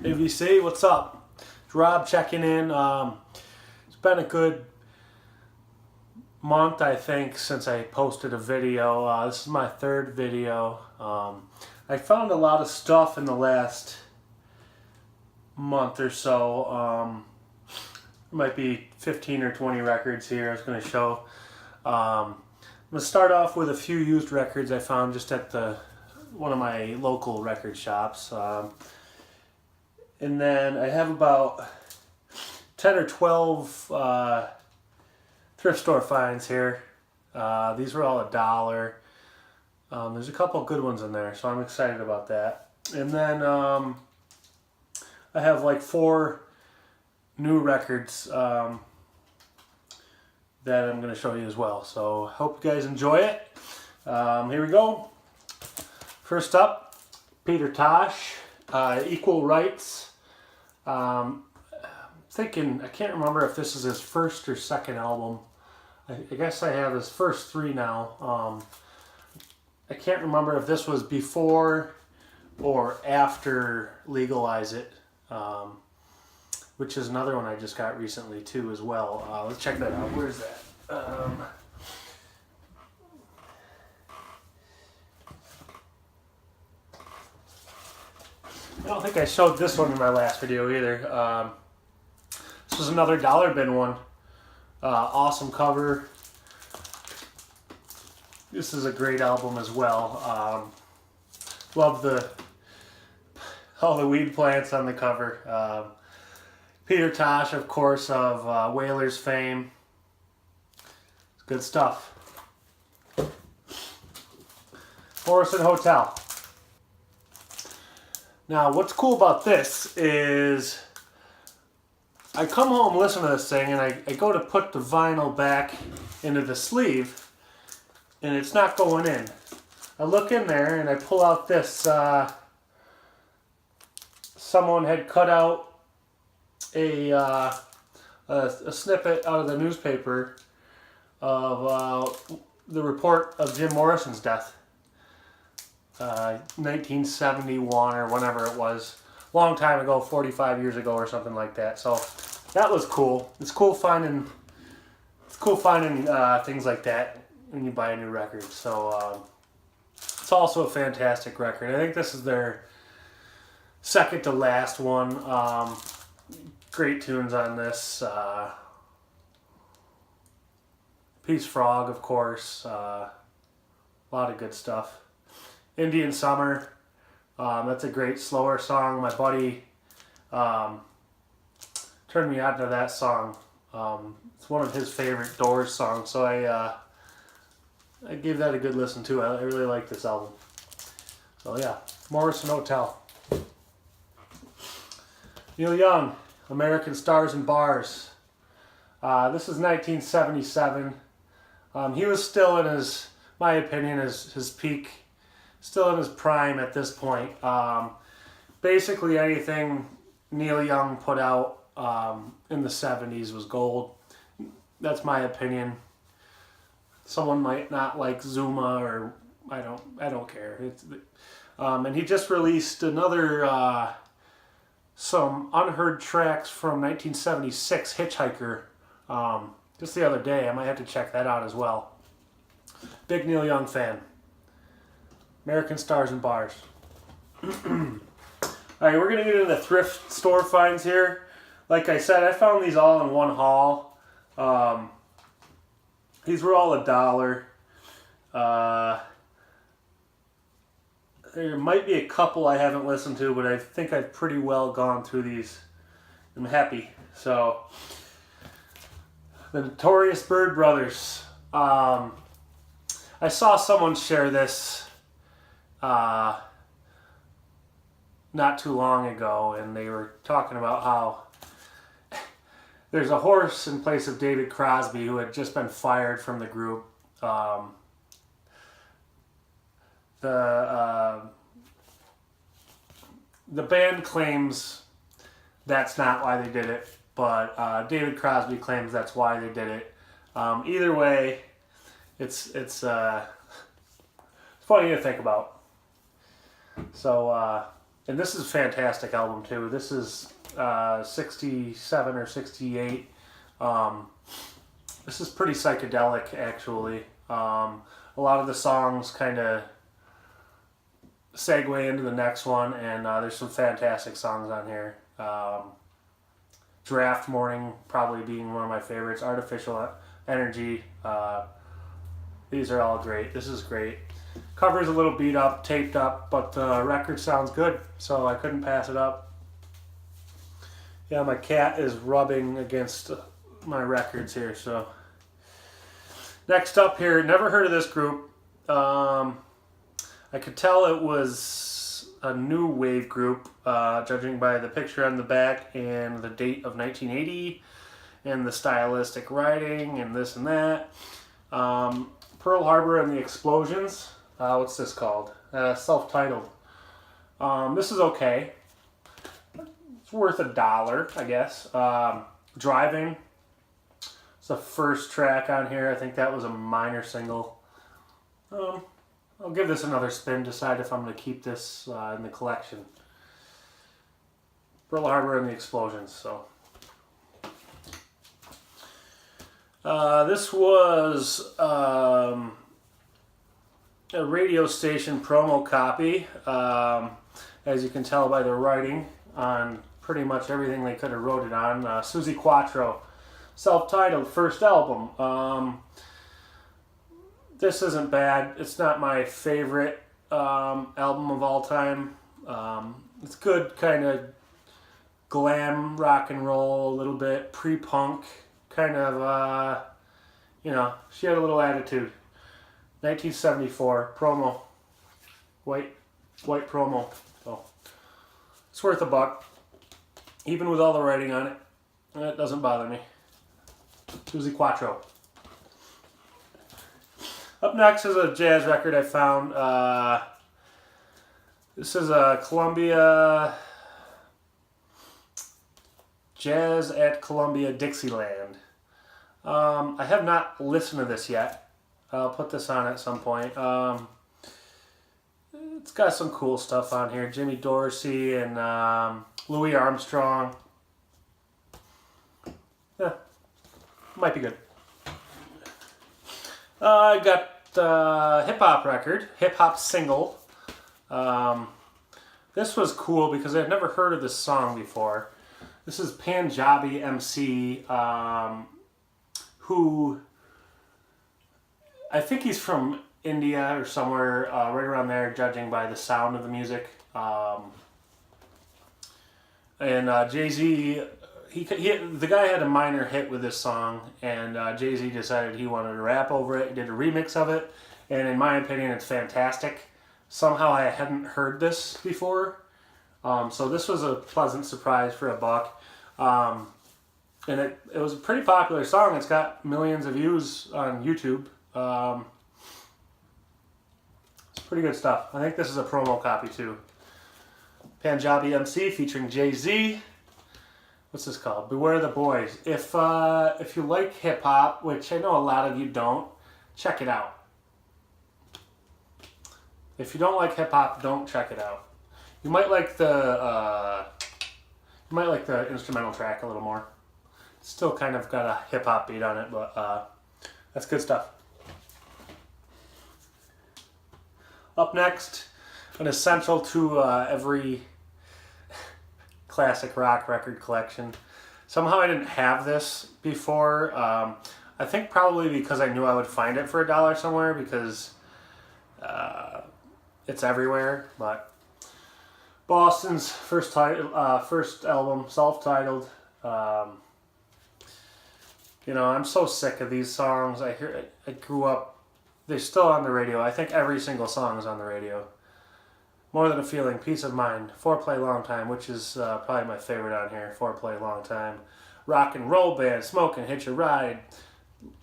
AVC, what's up? It's Rob checking in. It's been a good month, I think, since I posted a video. This is my third video. I found a lot of stuff in the last month or so. There might be 15 or 20 records here I was going to show. I'm going to start off with a few used records I found just at one of my local record shops. And then I have about 10 or 12 thrift store finds here. These were all $1. There's a couple good ones in there, so I'm excited about that. And then I have like 4 new records that I'm going to show you as well. So hope you guys enjoy it. Here we go. First up, Peter Tosh, Equal Rights. Thinking, I can't remember if this is his first or second album. I guess I have his first 3 now. I can't remember if this was before or after Legalize It, which is another one I just got recently too as well. Let's check that out. Where's that? I don't think I showed this one in my last video either. This was another dollar bin one. Awesome cover. This is a great album as well. Love all the weed plants on the cover. Peter Tosh, of course, of Whalers fame. It's good stuff. Morrison Hotel. Now, what's cool about this is I come home, listen to this thing, and I go to put the vinyl back into the sleeve, and it's not going in. I look in there, and I pull out this, someone had cut out a snippet out of the newspaper of the report of Jim Morrison's death. 1971 or whenever it was, long time ago, 45 years ago or something like that. So that was cool. It's cool finding things like that when you buy a new record. So it's also a fantastic record. I think this is their second to last one. Great tunes on this. Peace Frog, of course. A lot of good stuff. Indian Summer, that's a great slower song. My buddy turned me on to that song. It's one of his favorite Doors songs, so I gave that a good listen too. I really like this album. So yeah, Morrison Hotel. Neil Young, American Stars and Bars. This is 1977. He was still in my opinion, his peak. Still in his prime at this point. Basically anything Neil Young put out in the 70s was gold. That's my opinion. Someone might not like Zuma, or I don't care. And he just released another some unheard tracks from 1976 Hitchhiker just the other day. I might have to check that out as well. Big Neil Young fan. American Stars and Bars. Alright, we're going to get into thrift store finds here. Like I said, I found these all in one haul. These were all $1. There might be a couple I haven't listened to, but I think I've pretty well gone through these. I'm happy. So, the Notorious Bird Brothers. I saw someone share this not too long ago, and they were talking about how there's a horse in place of David Crosby who had just been fired from the group. The band claims that's not why they did it, but David Crosby claims that's why they did it. Either way, it's funny to think about. So And this is a fantastic album too. This is 67 or 68. This is pretty psychedelic actually. A lot of the songs kind of segue into the next one, and there's some fantastic songs on here. Draft Morning probably being one of my favorites. Artificial Energy. These are all great. This is great. Cover's a little beat up, taped up, but the record sounds good, so I couldn't pass it up. Yeah, my cat is rubbing against my records here, so. Next up here, never heard of this group. I could tell it was a new wave group, judging by the picture on the back and the date of 1980 and the stylistic writing and this and that. Pearl Harbor and the Explosions. What's this called? Self-titled. This is okay. It's worth $1, I guess. Driving. It's the first track on here. I think that was a minor single. I'll give this another spin, decide if I'm going to keep this in the collection. Pearl Harbor and the Explosions. So this was a radio station promo copy, as you can tell by the writing on pretty much everything they could have wrote it on. Susie Quattro, self-titled, first album. This isn't bad. It's not my favorite album of all time. It's good, kind of glam rock and roll, a little bit pre-punk, kind of, you know, she had a little attitude. 1974, promo, white promo. So it's worth $1, even with all the writing on it. It doesn't bother me. Susie Quattro. Up next is a jazz record I found. This is a Columbia Jazz at Columbia Dixieland. I have not listened to this yet. I'll put this on at some point. It's got some cool stuff on here. Jimmy Dorsey and Louis Armstrong. Yeah, might be good. I got the hip-hop record, hip-hop single. This was cool because I've never heard of this song before. This is Punjabi MC, who I think he's from India or somewhere right around there, judging by the sound of the music. And Jay-Z, the guy had a minor hit with this song, and Jay-Z decided he wanted to rap over it. He did a remix of it, and in my opinion, it's fantastic. Somehow I hadn't heard this before, so this was a pleasant surprise for $1. And it was a pretty popular song. It's got millions of views on YouTube. It's pretty good stuff. I think this is a promo copy too. Punjabi MC featuring Jay-Z. What's this called? Beware the Boys. If you like hip hop, which I know a lot of you don't, check it out. If you don't like hip hop, don't check it out. You might like the instrumental track a little more. It's still kind of got a hip hop beat on it, but that's good stuff. Up next, an essential to every classic rock record collection. Somehow I didn't have this before. I think probably because I knew I would find it for $1 somewhere, because it's everywhere. But Boston's first album, self-titled. You know, I'm so sick of these songs. I grew up. They're still on the radio. I think every single song is on the radio. More Than a Feeling, Peace of Mind, Foreplay Long Time, which is probably my favorite on here, Foreplay Long Time. Rock and Roll Band, Smoke and Hitch a Ride,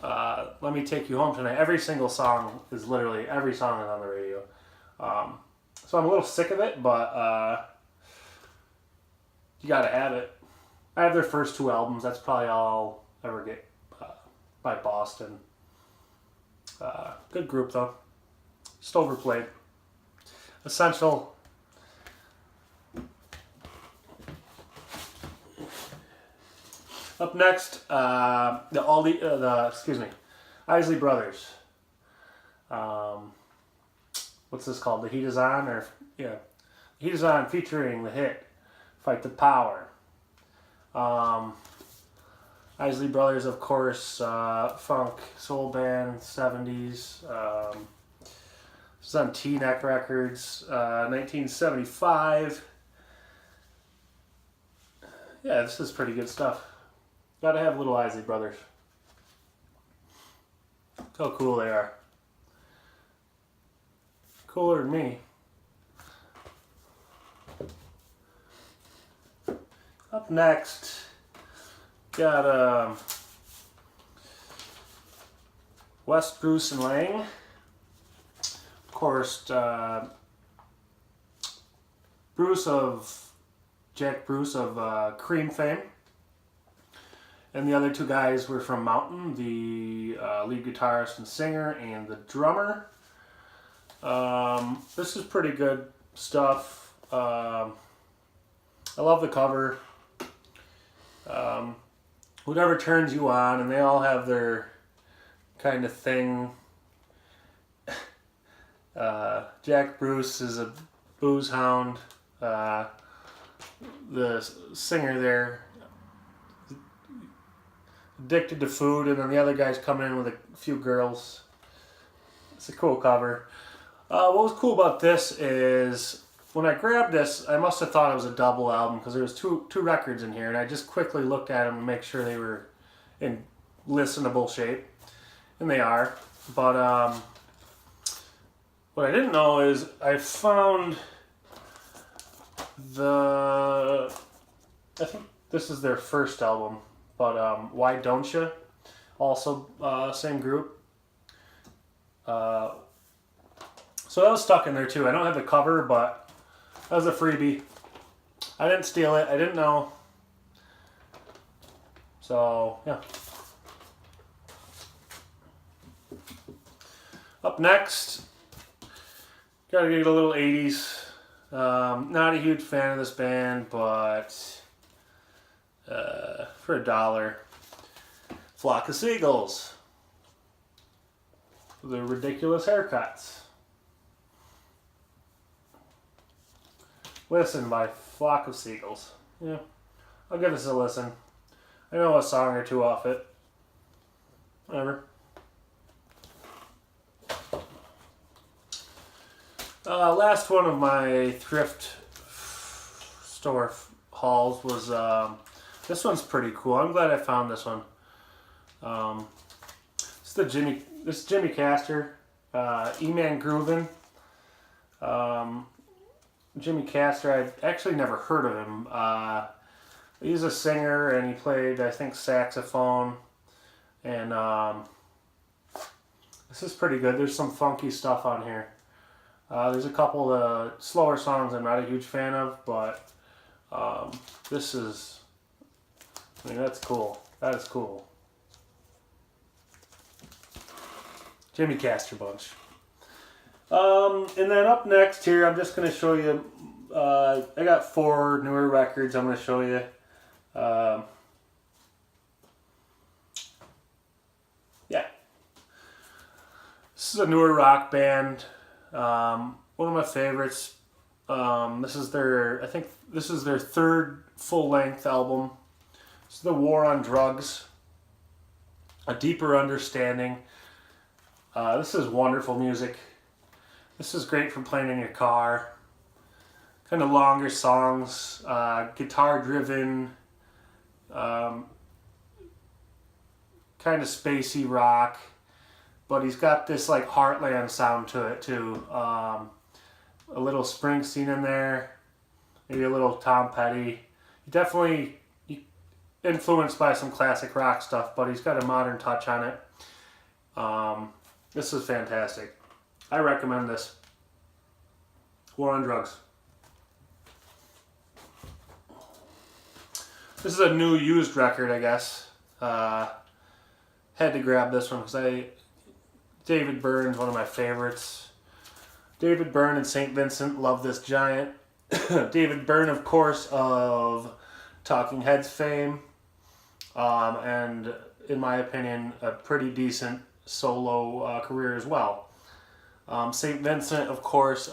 Let Me Take You Home Tonight. Every single song is literally, every song is on the radio. So I'm a little sick of it, but you gotta have it. I have their first 2 albums. That's probably all I'll ever get by Boston. Good group though. Just overplayed. Essential Up next, the Isley Brothers. What's this called? The Heat Is On, or yeah, The Heat Is On, featuring the hit "Fight the Power." Isley Brothers, of course, funk soul band, 70s. This is on T-Neck Records, 1975. Yeah, this is pretty good stuff. Gotta have little Isley Brothers. Look how cool they are. Cooler than me. Up next, got West, Bruce, and Lang. Of course, Jack Bruce of Cream fame. And the other two guys were from Mountain, the lead guitarist and singer, and the drummer. This is pretty good stuff. I love the cover. Whatever turns you on, and they all have their kind of thing. Jack Bruce is a booze hound. The singer there, addicted to food, and then the other guy's coming in with a few girls. It's a cool cover. What was cool about this is when I grabbed this, I must have thought it was a double album because there was two records in here, and I just quickly looked at them to make sure they were in listenable shape, and they are. But what I didn't know is I found I think this is their first album, but Why Don't Ya? Also same group. So that was stuck in there too. I don't have the cover, but that was a freebie. I didn't steal it. I didn't know. So, yeah. Up next, gotta get a little 80s. Not a huge fan of this band, but for $1, Flock of Seagulls. The Ridiculous Haircuts. Listen by Flock of Seagulls. Yeah, I'll give this a listen. I know a song or two off it. Whatever. Last one of my thrift store hauls was this one's pretty cool. I'm glad I found this one. This is Jimmy Castor, E-Man Groovin'. Jimmy Castor, I'd actually never heard of him. He's a singer, and he played, I think, saxophone. And this is pretty good. There's some funky stuff on here. There's a couple of slower songs I'm not a huge fan of, but this is, I mean, that's cool. That is cool. Jimmy Castor Bunch. And then up next here, I'm just going to show you, I got 4 newer records I'm going to show you. Yeah. This is a newer rock band. One of my favorites. This is I think this is their 3rd full-length album. This is The War on Drugs. A Deeper Understanding. This is wonderful music. This is great for playing in your car. Kind of longer songs, guitar-driven, kind of spacey rock, but he's got this like Heartland sound to it too. A little Springsteen in there, maybe a little Tom Petty. He definitely influenced by some classic rock stuff, but he's got a modern touch on it. This is fantastic. I recommend this. War on Drugs. This is a new used record, I guess. Had to grab this one because David Byrne's one of my favorites. David Byrne and St. Vincent, love this giant. David Byrne, of course, of Talking Heads fame. and in my opinion, a pretty decent solo career as well. St. Vincent, of course,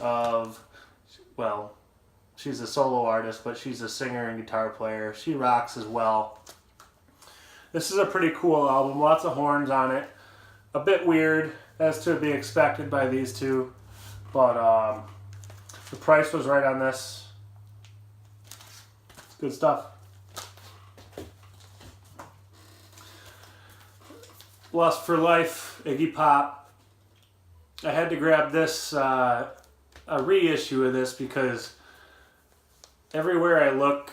well, she's a solo artist, but she's a singer and guitar player. She rocks as well. This is a pretty cool album. Lots of horns on it. A bit weird, as to be expected by these two, but the price was right on this. It's good stuff. Lust for Life, Iggy Pop. I had to grab this, a reissue of this, because everywhere I look,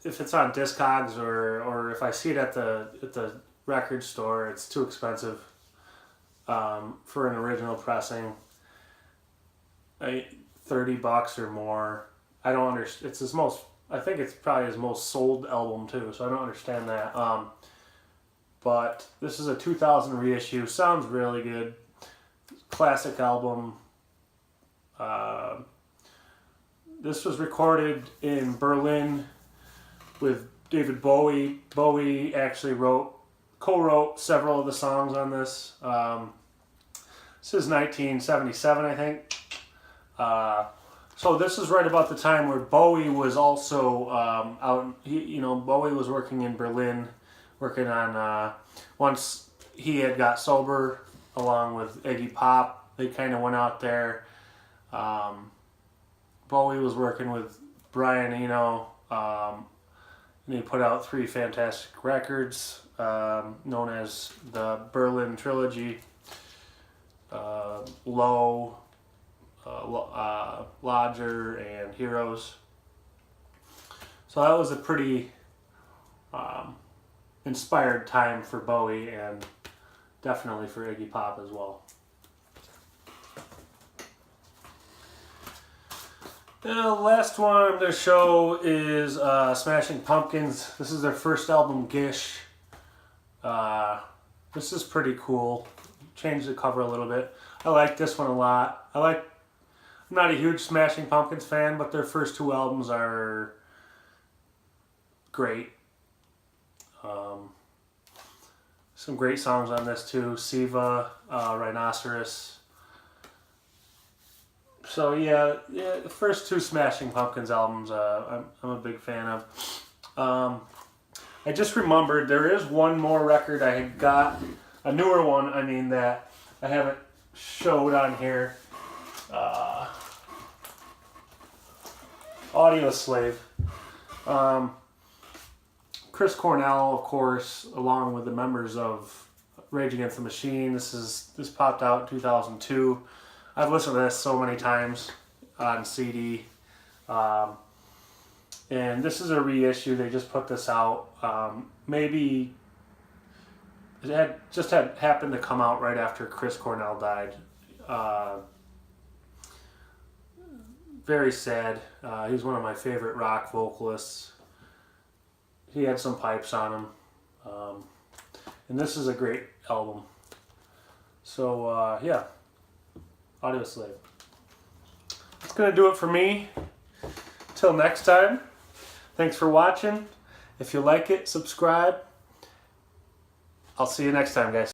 if it's on Discogs or if I see it at the record store, it's too expensive for an original pressing. $30 or more. I don't understand. It's his most. I think it's probably his most sold album too. So I don't understand that. But this is a 2000 reissue. Sounds really good. Classic album. This was recorded in Berlin with David Bowie. Bowie actually co-wrote several of the songs on this. This is 1977, I think. So this is right about the time where Bowie was also out. Bowie was working in Berlin, working on. Once he had got sober, along with Iggy Pop, they kind of went out there. Bowie was working with Brian Eno, and he put out 3 fantastic records known as the Berlin Trilogy, Low, Lodger, and Heroes. So that was a pretty inspired time for Bowie, and definitely for Iggy Pop as well. The last one I'm going to show is Smashing Pumpkins. This is their first album, Gish. This is pretty cool. Changed the cover a little bit. I like this one a lot. I'm not a huge Smashing Pumpkins fan, but their first 2 albums are great. Some great songs on this too. Siva, Rhinoceros. So yeah, the first 2 Smashing Pumpkins albums I'm a big fan of. I just remembered there is one more record I had got, a newer one, that I haven't showed on here. Audio Slave. Chris Cornell, of course, along with the members of Rage Against the Machine. This popped out in 2002. I've listened to this so many times on CD. And this is a reissue. They just put this out. Maybe it had happened to come out right after Chris Cornell died. Very sad. He's one of my favorite rock vocalists. He had some pipes on him. And this is a great album. So, yeah. Audio Slave. That's going to do it for me. Till next time. Thanks for watching. If you like it, subscribe. I'll see you next time, guys.